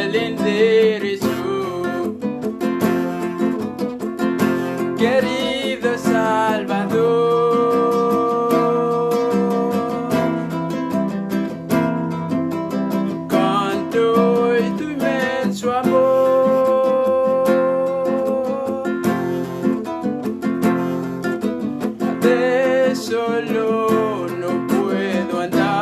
el enderezo. Querido Salvador, con todo tu inmenso amor, de solo no puedo andar,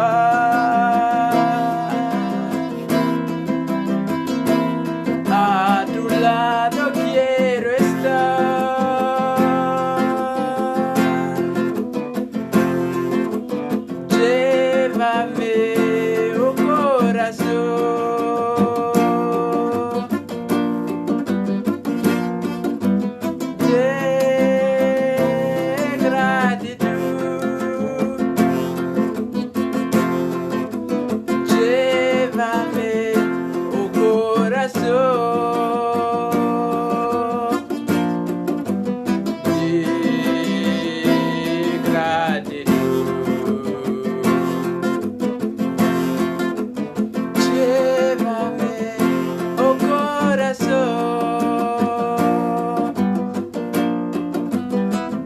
a tu lado quiero estar. Llévame, oh corazón, de gratitud. Llévame, oh corazón, de gratitud. Llévame, oh corazón,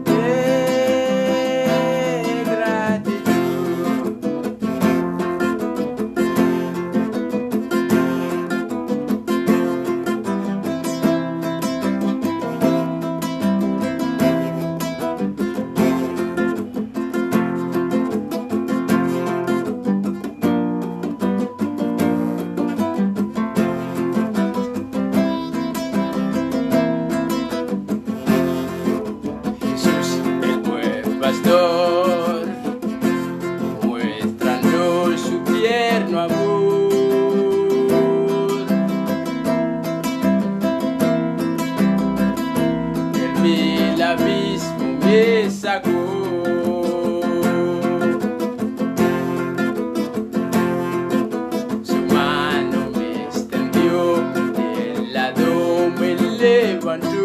de gratitud. Jesús, el buen pastor, muéstranos su tierno amor. Del vil abismo me sacó, su mano me extendió, del lado me levantó.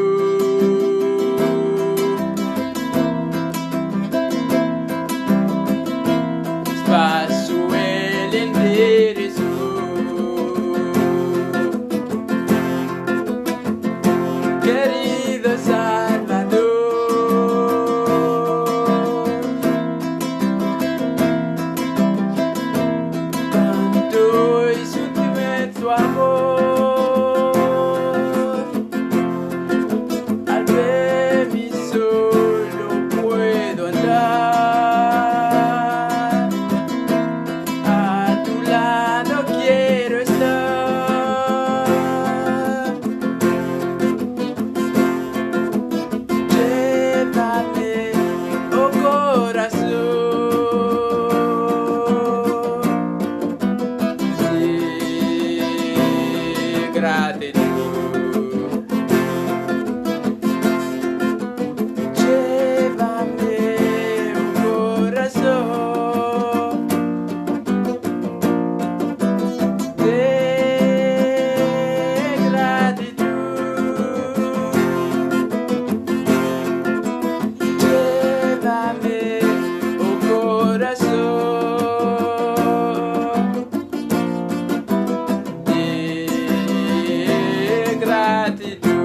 Paso el enderezo. Querido Salvador, tanto y su inmenso amor, al ver mi solo puedo andar, a tu lado quiero estar. Llévame, oh corazón, de gratitud. Llévame, oh corazón, de gratitud. Llévame, oh corazón, de gratitud.